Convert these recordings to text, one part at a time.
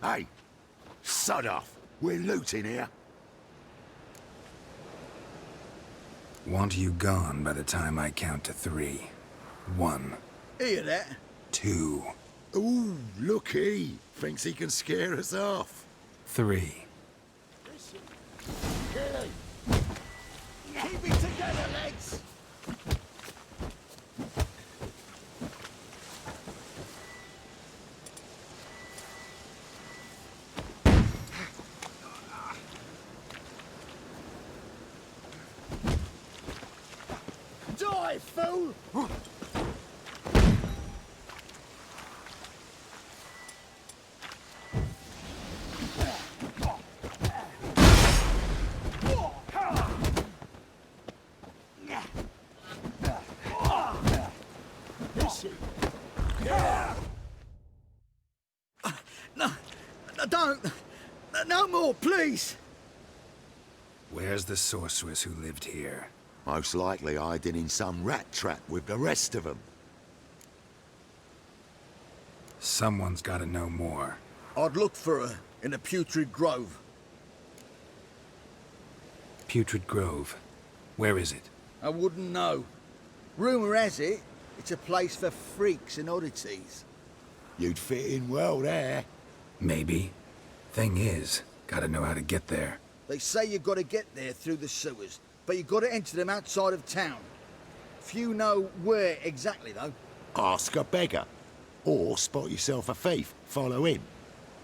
Hey, sod off. We're looting here. Want you gone by the time I count to 3. 1. Hear that? 2. Ooh, looky. Thinks he can scare us off. 3. Keep it together, lads! Die, fool! No more, please! Where's the sorceress who lived here? Most likely hiding in some rat trap with the rest of them. Someone's gotta know more. I'd look for her in the Putrid Grove. Putrid Grove. Where is it? I wouldn't know. Rumour has it, it's a place for freaks and oddities. You'd fit in well there. Maybe. Thing is, gotta know how to get there. They say you've got to get there through the sewers, but you've got to enter them outside of town. Few know where exactly, though. Ask a beggar. Or spot yourself a thief. Follow him.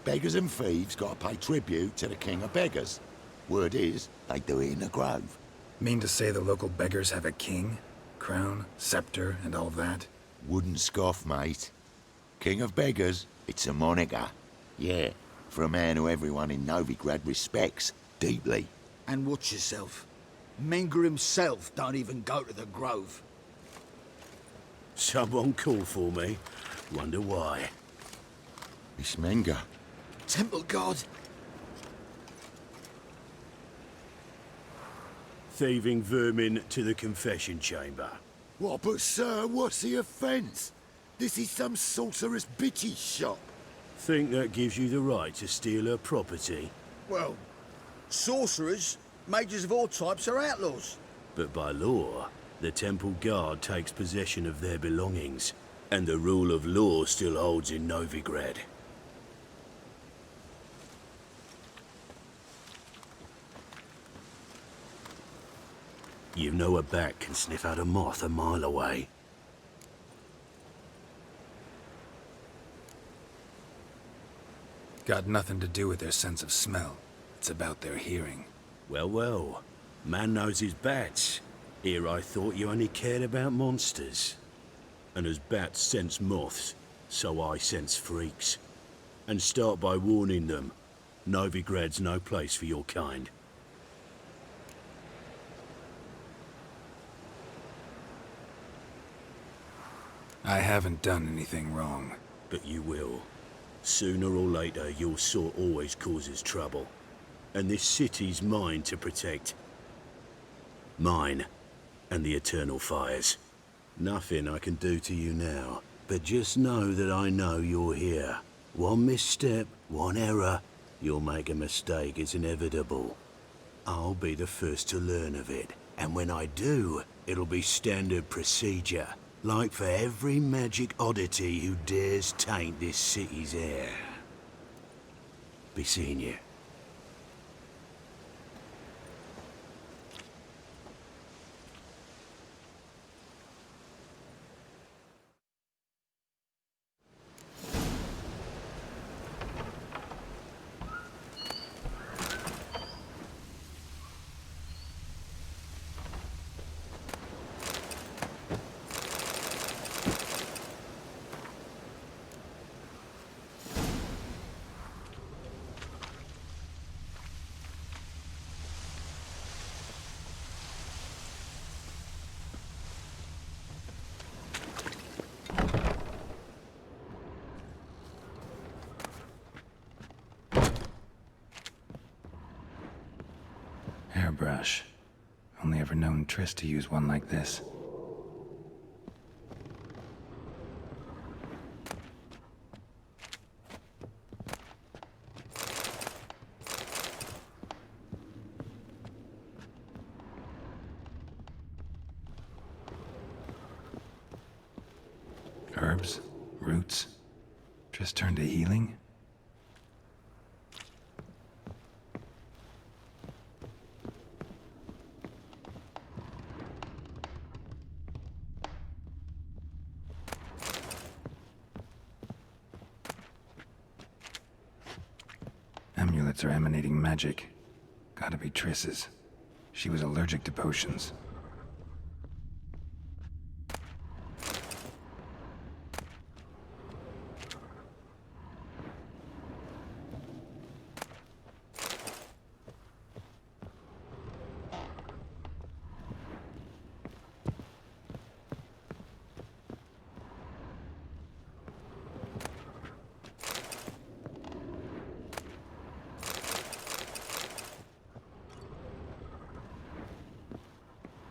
Beggars and thieves gotta pay tribute to the king of beggars. Word is, they do it in the grove. Mean to say the local beggars have a king? Crown, scepter, and all that? Wouldn't scoff, mate. King of beggars, it's a moniker. Yeah, for a man who everyone in Novigrad respects deeply. And watch yourself. Mengur himself don't even go to the grove. Someone called for me. Wonder why. It's Mengur. Temple God. Thieving vermin to the confession chamber. What, but sir, what's the offence? This is some sorceress bitchy shop. Think that gives you the right to steal her property? Well, sorcerers, mages of all types are outlaws. But by law, the temple guard takes possession of their belongings, and the rule of law still holds in Novigrad. You know a bat can sniff out a moth a mile away. Got nothing to do with their sense of smell. It's about their hearing. Well, well. Man knows his bats. Here I thought you only cared about monsters. And as bats sense moths, so I sense freaks. And start by warning them. Novigrad's no place for your kind. I haven't done anything wrong. But you will. Sooner or later, your sort always causes trouble. And this city's mine to protect. Mine, and the eternal fires. Nothing I can do to you now, but just know that I know you're here. One misstep, one error, you'll make a mistake, it's inevitable. I'll be the first to learn of it, and when I do, it'll be standard procedure. Like for every magic oddity who dares taint this city's air. Be seeing you. Hairbrush. Only ever known Triss to use one like this. Herbs? Roots? Just turned to healing? Amulets are emanating magic. Gotta be Triss's. She was allergic to potions.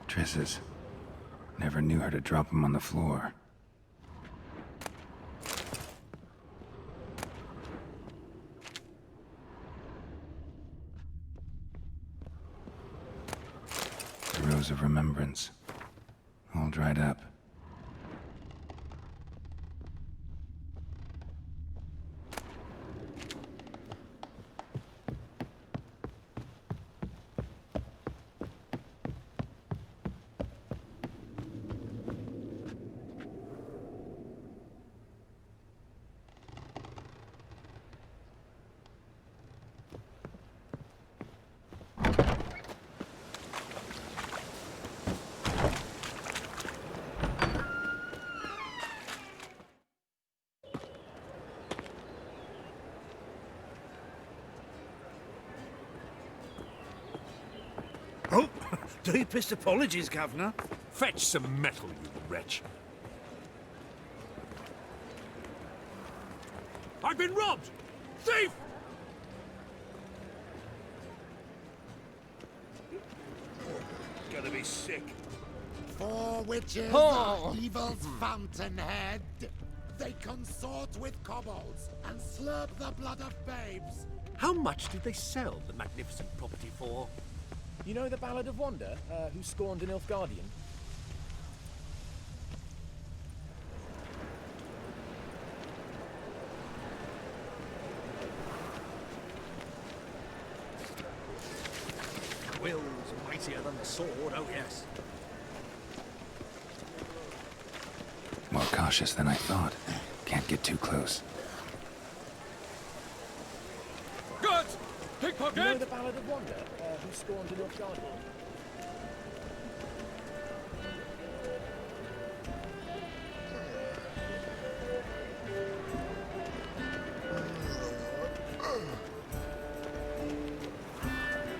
Triss's. Never knew her to drop them on the floor. The Rose of Remembrance. All dried up. Oh, deepest apologies, Governor. Fetch some metal, you wretch. I've been robbed! Thief! Gonna be sick. Four witches Oh. are evil's fountainhead. They consort with kobolds and slurp the blood of babes. How much did they sell the magnificent property for? You know the Ballad of Wanda, who scorned an Nilfgaardian? Will's mightier than the sword, oh yes. More cautious than I thought. Can't get too close. Good! You know Pickpocket! the Ballad of Wanda, who scorned an Nilfgaardian?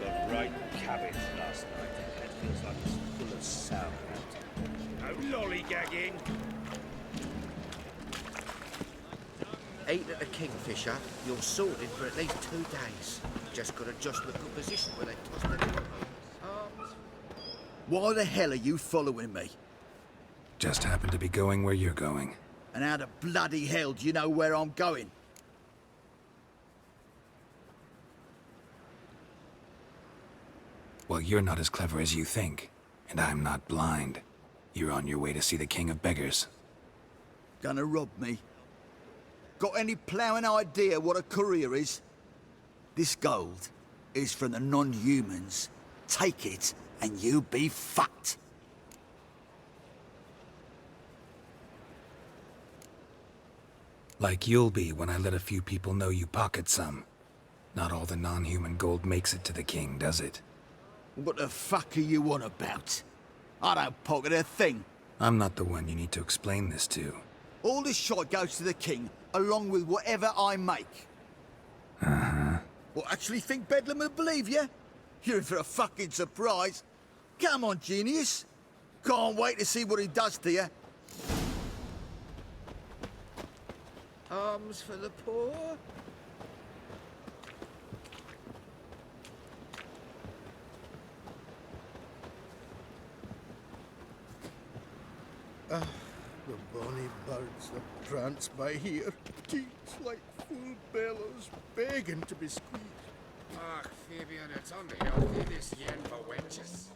The right cabbage last night. It feels like it's full of sound. No lollygagging. Ate at the Kingfisher, you're sorted for at least 2 days. Just got to adjust the good position where they tossed it in. Why the hell are you following me? Just happen to be going where you're going. And how the bloody hell do you know where I'm going? Well, you're not as clever as you think. And I'm not blind. You're on your way to see the King of Beggars. Gonna rob me? Got any ploughing idea what a courier is? This gold is from the non-humans. Take it, and you be fucked. Like you'll be when I let a few people know you pocket some. Not all the non-human gold makes it to the king, does it? What the fuck are you on about? I don't pocket a thing. I'm not the one you need to explain this to. All this shite goes to the king, along with whatever I make. Uh-huh. Well, actually think Bedlam will believe you? You're in for a fucking surprise. Come on, genius. Can't wait to see what he does to you. Alms for the poor? The bonny birds that prance by here, teats like full bellows, begging to be squeezed. Ach, Fabian, it's only your thinnest yen for wenches.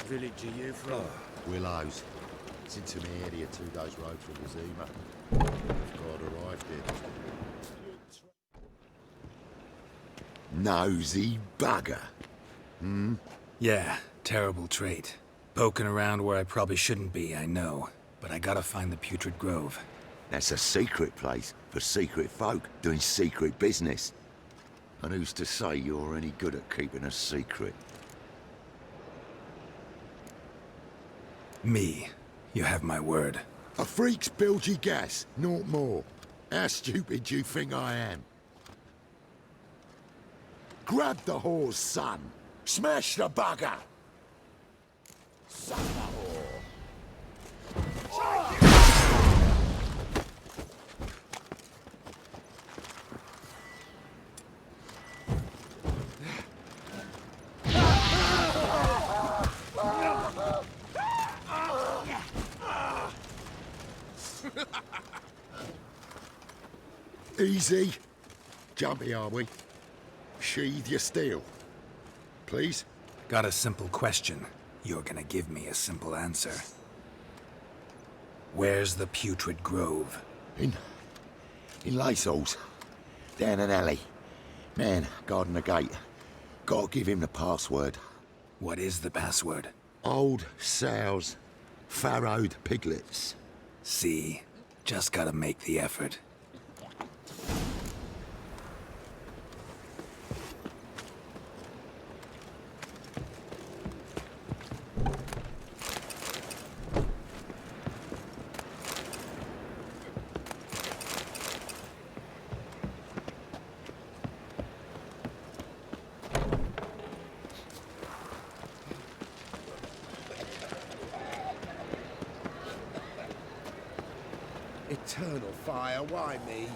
village are you from? Willows. It's in Temeria, 2 days' road from Vizima. God arrived here. Nosy bugger. Yeah, terrible trait. Poking around where I probably shouldn't be, I know. But I gotta find the Putrid Grove. That's a secret place for secret folk doing secret business. And who's to say you're any good at keeping a secret? Me. You have my word. A freak's bilgy gas, naught more. How stupid do you think I am? Grab the whore's son. Smash the bugger! Son of a whore. Easy. Jumpy, are we? Sheathe your steel. Please? Got a simple question. You're gonna give me a simple answer. Where's the Putrid Grove? In Lacehalls. Down an alley. Man, guarding the gate. Gotta give him the password. What is the password? Old sows. Farrowed piglets. See? Just gotta make the effort. Eternal fire, why me?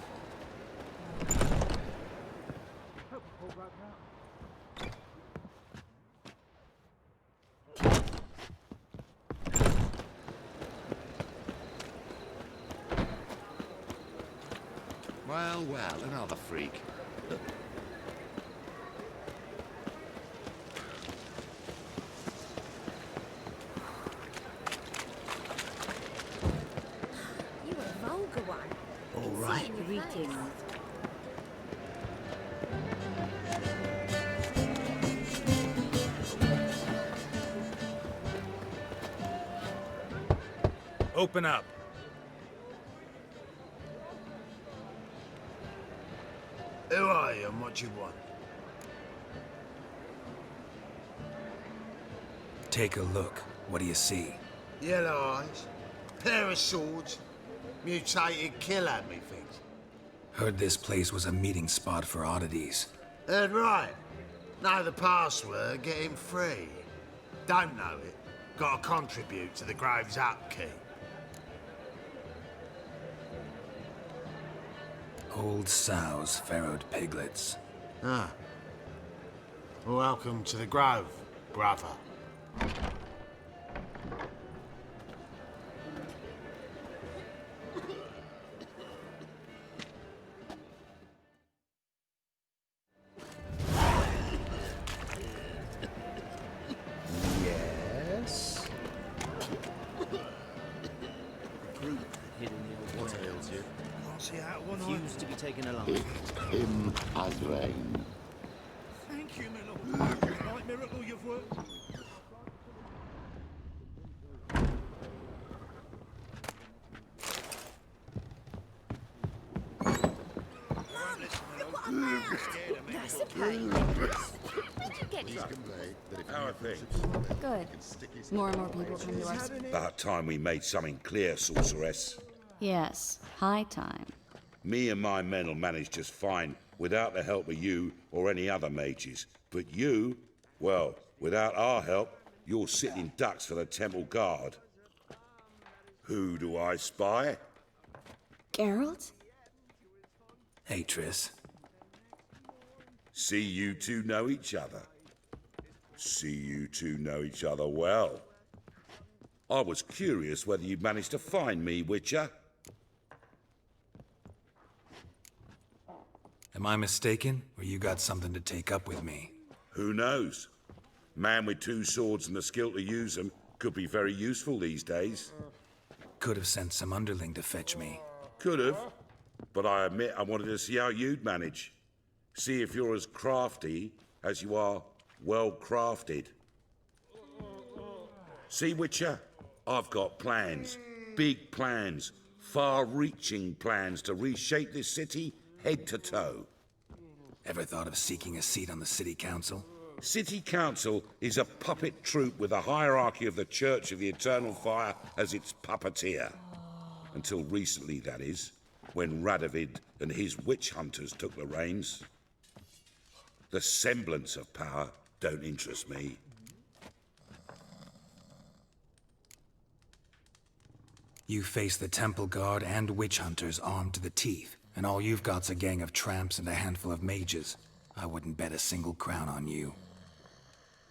Well, another freak. You a vulgar one. All right. Greetings. Open up. Who are you and what you want? Take a look. What do you see? Yellow eyes, pair of swords, mutated kill me things. Heard this place was a meeting spot for oddities. Heard right. Know the password, get him free. Don't know it, gotta contribute to the Grove's upkeep. Old sows, farrowed piglets. Ah. Welcome to the Grove, brother. Yes? What ails you? See that one Refuse to be taken along. Him as rain. Thank you, my lord. Right miracle you've worked. That's okay. Get it. How are things? Good. More and more people come to us. About time we made something clear, sorceress. Yes, high time. Me and my men will manage just fine without the help of you or any other mages. But you, well, without our help, you're sitting ducks for the temple guard. Who do I spy? Geralt? Hey, Triss. See you two know each other. See you two know each other well. I was curious whether you'd managed to find me, Witcher. Am I mistaken, or you got something to take up with me? Who knows? Man with 2 swords and the skill to use them could be very useful these days. Could have sent some underling to fetch me. Could have, but I admit I wanted to see how you'd manage. See if you're as crafty as you are well crafted. See, Witcher, I've got plans, big plans, far-reaching plans to reshape this city head to toe. Ever thought of seeking a seat on the city council? City Council is a puppet troupe with a hierarchy of the Church of the Eternal Fire as its puppeteer. Until recently, that is, when Radovid and his witch hunters took the reins. The semblance of power don't interest me. You face the Temple Guard and witch hunters armed to the teeth, and all you've got's a gang of tramps and a handful of mages. I wouldn't bet a single crown on you.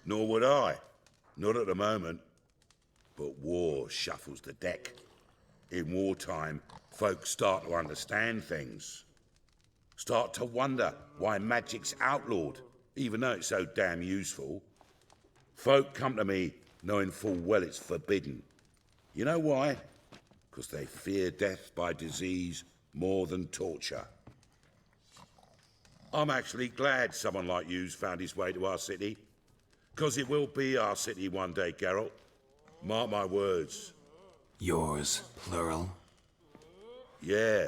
Nor would I. Not at the moment. But war shuffles the deck. In wartime, folks start to understand things. Start to wonder why magic's outlawed, even though it's so damn useful. Folk come to me knowing full well it's forbidden. You know why? Because they fear death by disease more than torture. I'm actually glad someone like you's found his way to our city. Because it will be our city one day, Geralt. Mark my words. Yours, plural? Yeah,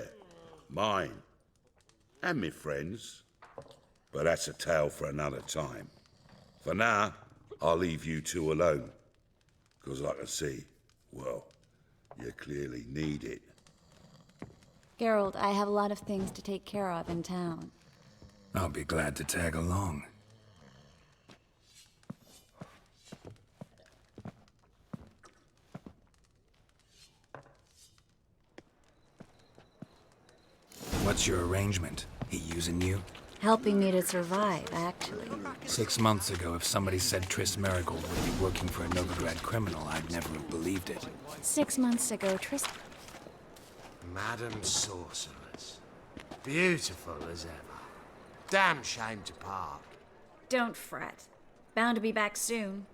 mine. And me friends. But that's a tale for another time. For now, I'll leave you two alone. Because I can see, well, you clearly need it. Geralt, I have a lot of things to take care of in town. I'll be glad to tag along. What's your arrangement? He using you? Helping me to survive, actually. 6 months ago, if somebody said Triss Merigold would be working for a Novigrad criminal, I'd never have believed it. 6 months ago, Triss... Madam Sorceress. Beautiful as ever. Damn shame to part. Don't fret. Bound to be back soon.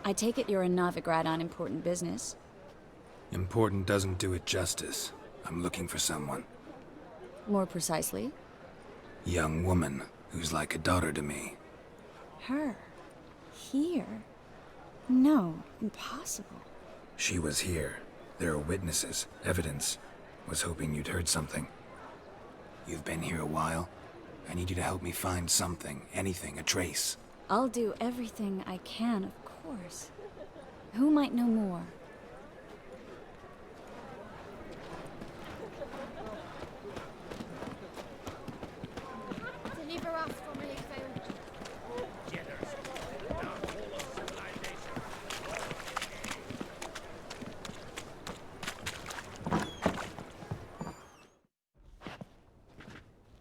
I take it you're in Novigrad on important business. Important doesn't do it justice. I'm looking for someone. More precisely? Young woman who's like a daughter to me. Her? Here? No, impossible. She was here. There are witnesses, evidence. Was hoping you'd heard something. You've been here a while. I need you to help me find something, anything, a trace. I'll do everything I can, of course. Who might know more? Deliver us from Leafield.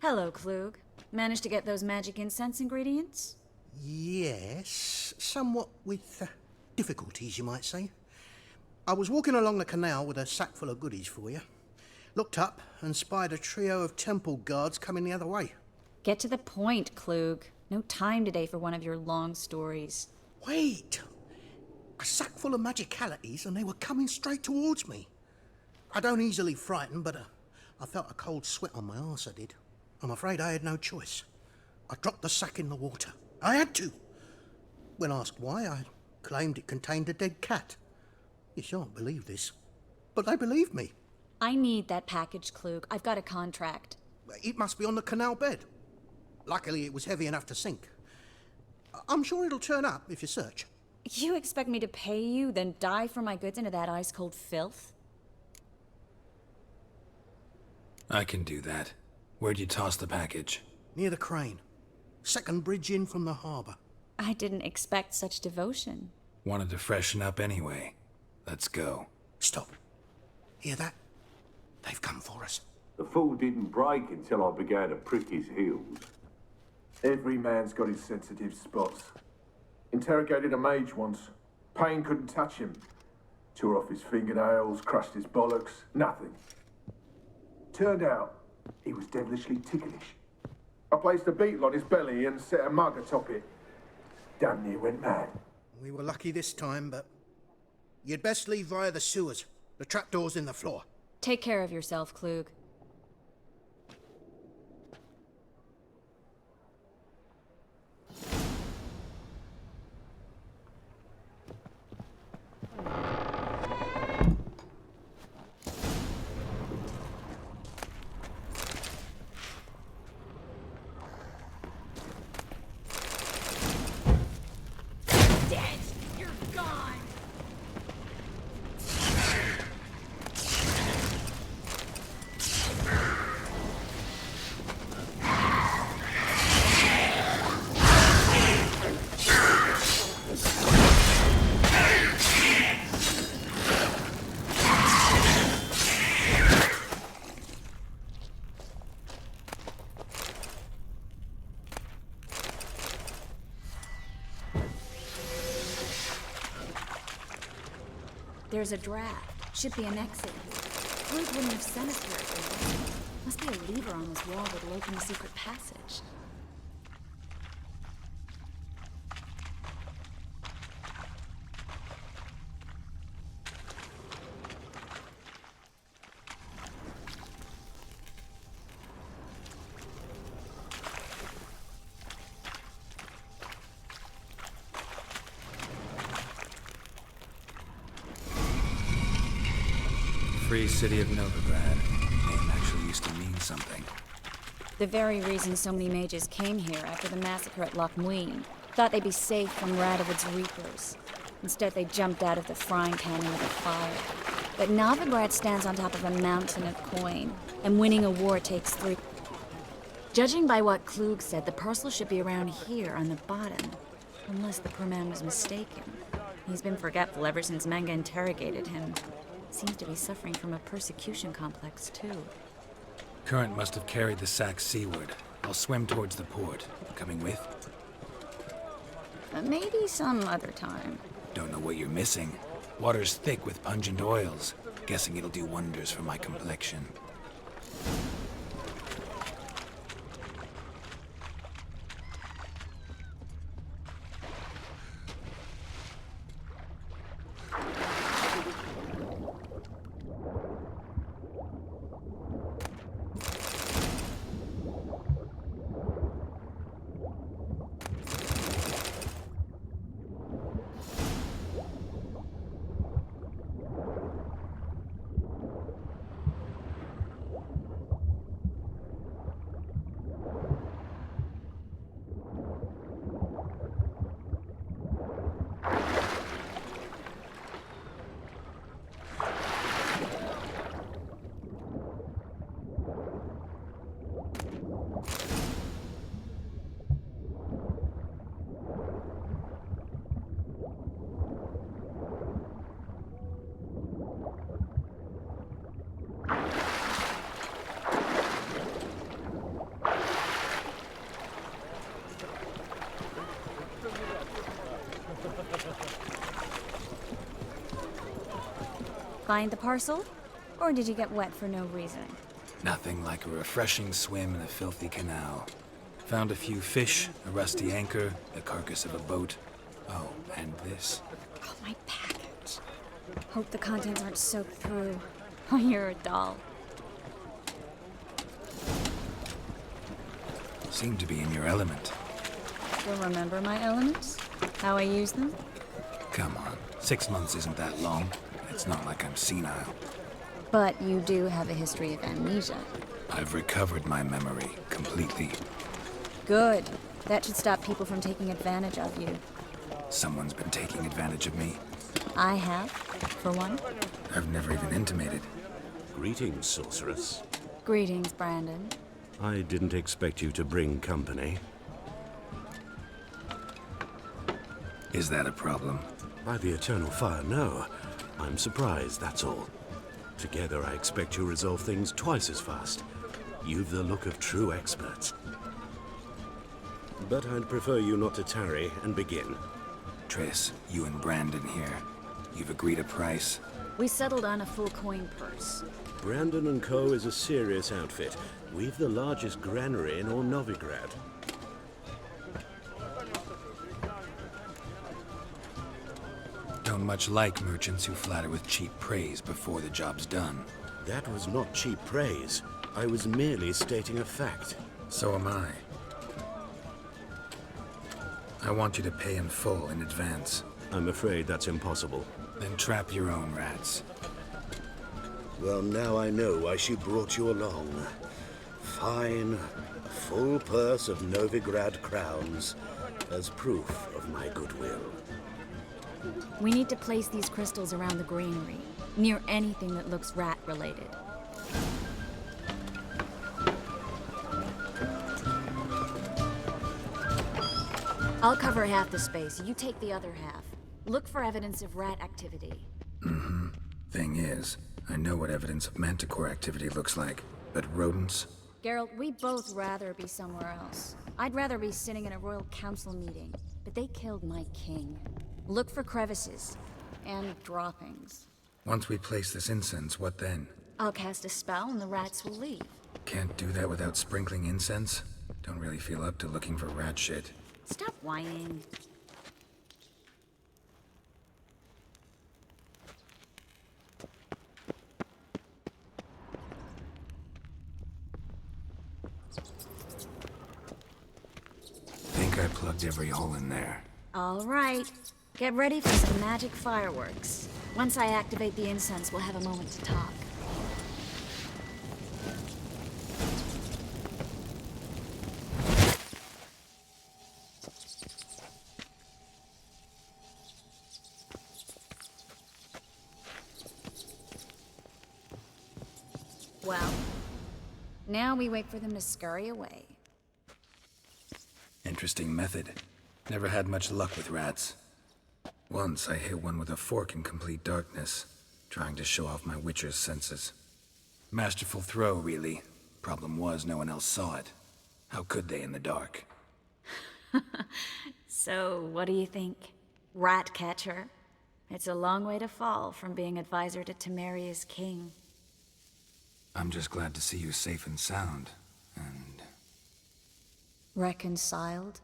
Hello, Klug. Managed to get those magic incense ingredients? Yes, somewhat with difficulties, you might say. I was walking along the canal with a sack full of goodies for you. Looked up and spied a trio of temple guards coming the other way. Get to the point, Klug. No time today for one of your long stories. Wait! A sack full of magicalities and they were coming straight towards me. I don't easily frighten, but I felt a cold sweat on my arse, I did. I'm afraid I had no choice. I dropped the sack in the water. I had to. When asked why, I claimed it contained a dead cat. You shan't believe this, but they believed me. I need that package, Klug. I've got a contract. It must be on the canal bed. Luckily, it was heavy enough to sink. I'm sure it'll turn up if you search. You expect me to pay you, then dive for my goods into that ice-cold filth? I can do that. Where'd you toss the package? Near the crane. Second bridge in from the harbour. I didn't expect such devotion. Wanted to freshen up anyway. Let's go. Stop. Hear that? They've come for us. The fool didn't break until I began to prick his heels. Every man's got his sensitive spots. Interrogated a mage once. Pain couldn't touch him. Tore off his fingernails, crushed his bollocks, nothing. Turned out, he was devilishly ticklish. I placed a beetle on his belly and set a mug atop it. Damn near went mad. We were lucky this time, but you'd best leave via the sewers. The trapdoor's in the floor. Take care of yourself, Klug. There's a draft. Should be an exit here. Klug wouldn't have sent us here if there wasn't. Must be a lever on this wall that'll open a secret passage. Free city of Novigrad. Name actually used to mean something. The very reason so many mages came here after the massacre at Loch Muin. Thought they'd be safe from Radovid's reapers. Instead, they jumped out of the frying pan into the fire. But Novigrad stands on top of a mountain of coin, and winning a war takes 3. Judging by what Klug said, the parcel should be around here on the bottom. Unless the poor man was mistaken. He's been forgetful ever since Manga interrogated him. Seems to be suffering from a persecution complex, too. Current must have carried the sack seaward. I'll swim towards the port. Coming with? Maybe some other time. Don't know what you're missing. Water's thick with pungent oils. Guessing it'll do wonders for my complexion. Find the parcel? Or did you get wet for no reason? Nothing like a refreshing swim in a filthy canal. Found a few fish, a rusty anchor, the carcass of a boat. Oh, and this. Oh, my package. Hope the contents aren't soaked through. Oh, you're a doll. Seem to be in your element. You'll remember my elements? How I use them? Come on, 6 months isn't that long. It's not like I'm senile. But you do have a history of amnesia. I've recovered my memory completely. Good. That should stop people from taking advantage of you. Someone's been taking advantage of me. I have, for one. I've never even intimated. Greetings, sorceress. Greetings, Brandon. I didn't expect you to bring company. Is that a problem? By the eternal fire, no. I'm surprised, that's all. Together, I expect you'll resolve things twice as fast. You've the look of true experts. But I'd prefer you not to tarry and begin. Triss, you and Brandon here. You've agreed a price. We settled on a full coin purse. Brandon & Co. is a serious outfit. We've the largest granary in all Novigrad. Don't much like merchants who flatter with cheap praise before the job's done. That was not cheap praise. I was merely stating a fact. So am I. I want you to pay in full in advance. I'm afraid that's impossible. Then trap your own rats. Well, now I know why she brought you along. Fine, full purse of Novigrad crowns as proof of my goodwill. We need to place these crystals around the granary, near anything that looks rat-related. I'll cover half the space, you take the other half. Look for evidence of rat activity. Mm-hmm. Thing is, I know what evidence of manticore activity looks like, but rodents? Geralt, we'd both rather be somewhere else. I'd rather be sitting in a royal council meeting, but they killed my king. Look for crevices, and droppings. Once we place this incense, what then? I'll cast a spell and the rats will leave. Can't do that without sprinkling incense? Don't really feel up to looking for rat shit. Stop whining. Think I plugged every hole in there. All right. Get ready for some magic fireworks. Once I activate the incense, we'll have a moment to talk. Well, now we wait for them to scurry away. Interesting method. Never had much luck with rats. Once I hit one with a fork in complete darkness, trying to show off my witcher's senses. Masterful throw, really. Problem was, no one else saw it. How could they in the dark? So, what do you think? Rat catcher? It's a long way to fall from being advisor to Temeria's king. I'm just glad to see you safe and sound, and... Reconciled?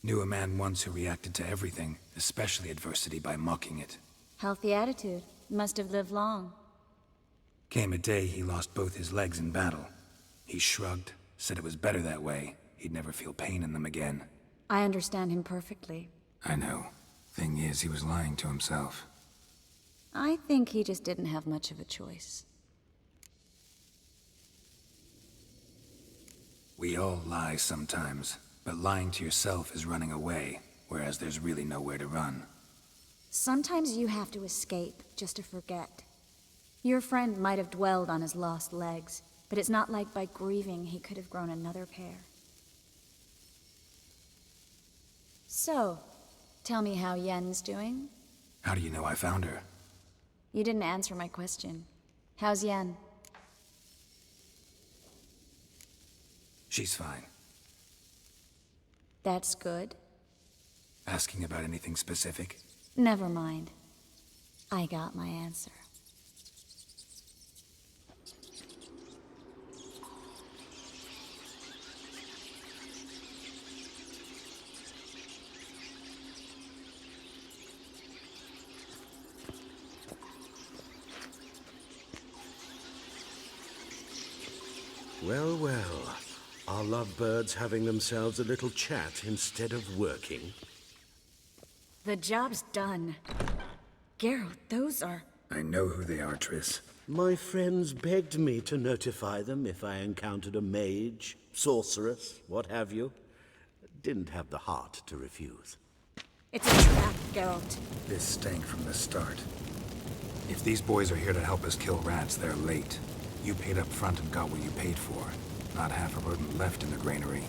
Knew a man once who reacted to everything, especially adversity, by mocking it. Healthy attitude. Must have lived long. Came a day he lost both his legs in battle. He shrugged, said it was better that way. He'd never feel pain in them again. I understand him perfectly. I know. Thing is, he was lying to himself. I think he just didn't have much of a choice. We all lie sometimes, but lying to yourself is running away, whereas there's really nowhere to run. Sometimes you have to escape, just to forget. Your friend might have dwelled on his lost legs, but it's not like by grieving he could have grown another pair. So, tell me how Yen's doing? How do you know I found her? You didn't answer my question. How's Yen? She's fine. That's good. Asking about anything specific? Never mind. I got my answer. Well, well. Are lovebirds having themselves a little chat instead of working? The job's done. Geralt, those are... I know who they are, Triss. My friends begged me to notify them if I encountered a mage, sorceress, what have you. Didn't have the heart to refuse. It's a trap, Geralt. This stank from the start. If these boys are here to help us kill rats, they're late. You paid up front and got what you paid for. Not half a rodent left in the granary.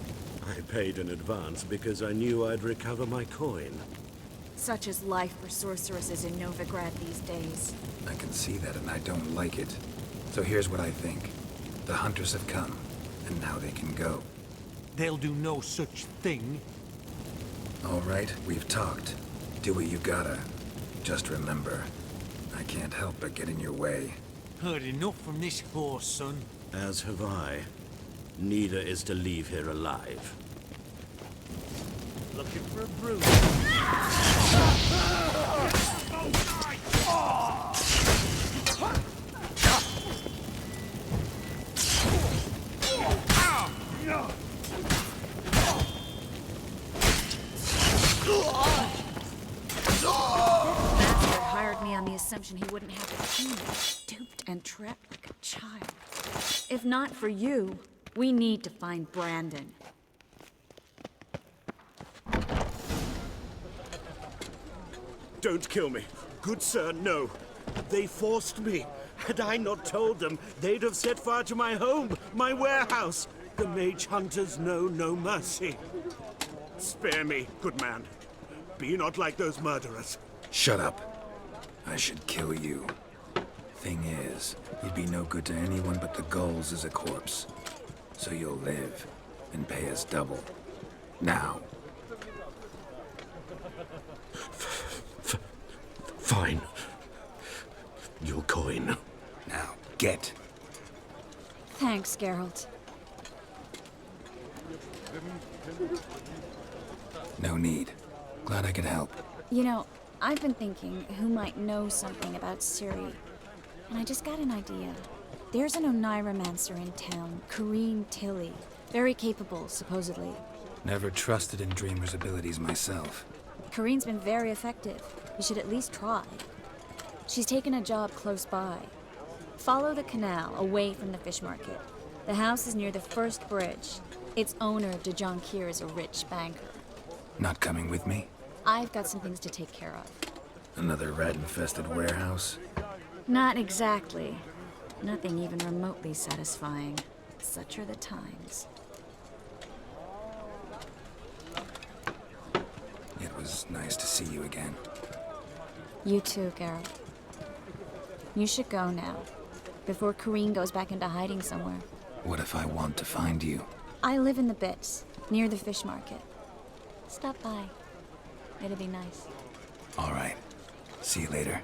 I paid in advance because I knew I'd recover my coin. Such is life for sorceresses in Novigrad these days. I can see that and I don't like it. So here's what I think. The hunters have come, and now they can go. They'll do no such thing. All right, we've talked. Do what you gotta. Just remember, I can't help but get in your way. Heard enough from this horse, son. As have I. Neither is to leave here alive. Looking for a brew. Bastard hired me on the assumption he wouldn't have to see me, duped and trapped like a child. If not for you, we need to find Brandon. Don't kill me. Good sir, no. They forced me. Had I not told them, they'd have set fire to my home, my warehouse. The mage hunters know no mercy. Spare me, good man. Be not like those murderers. Shut up. I should kill you. Thing is, you'd be no good to anyone but the Gauls as a corpse. So you'll live and pay us double. Now. Fine. Your coin. Now, get. Thanks, Geralt. No need. Glad I could help. You know, I've been thinking who might know something about Ciri. And I just got an idea. There's an Oneiromancer in town, Corrine Tilly. Very capable, supposedly. Never trusted in Dreamer's abilities myself. Corrine's been very effective. You should at least try. She's taken a job close by. Follow the canal away from the fish market. The house is near the first bridge. Its owner, de Jonquier, is a rich banker. Not coming with me? I've got some things to take care of. Another rat-infested warehouse? Not exactly. Nothing even remotely satisfying. Such are the times. It was nice to see you again. You too, Geralt. You should go now, before Corrine goes back into hiding somewhere. What if I want to find you? I live in the Bits, near the fish market. Stop by. It'll be nice. All right. See you later.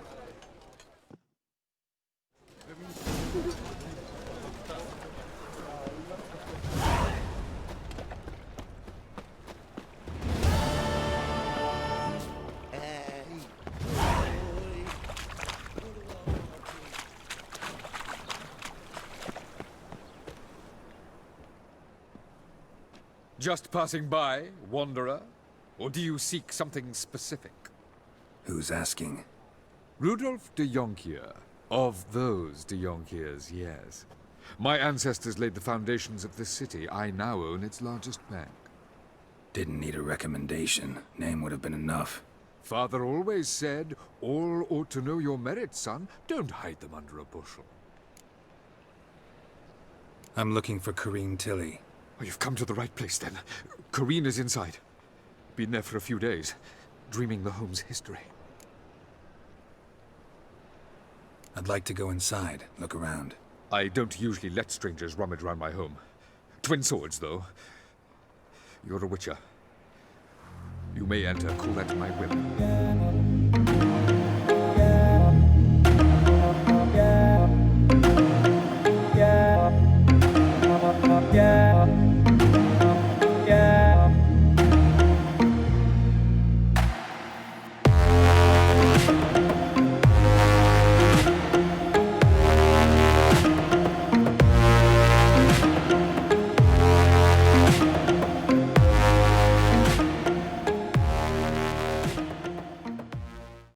Just passing by, wanderer? Or do you seek something specific? Who's asking? Rudolf de Jonquier. Of those de Jonquiers, yes. My ancestors laid the foundations of this city. I now own its largest bank. Didn't need a recommendation. Name would have been enough. Father always said, all ought to know your merits, son. Don't hide them under a bushel. I'm looking for Corrine Tilly. Oh, you've come to the right place, then. Corrine is inside. Been there for a few days, dreaming the home's history. I'd like to go inside, look around. I don't usually let strangers rummage around my home. Twin swords, though. You're a witcher. You may enter, call that my will.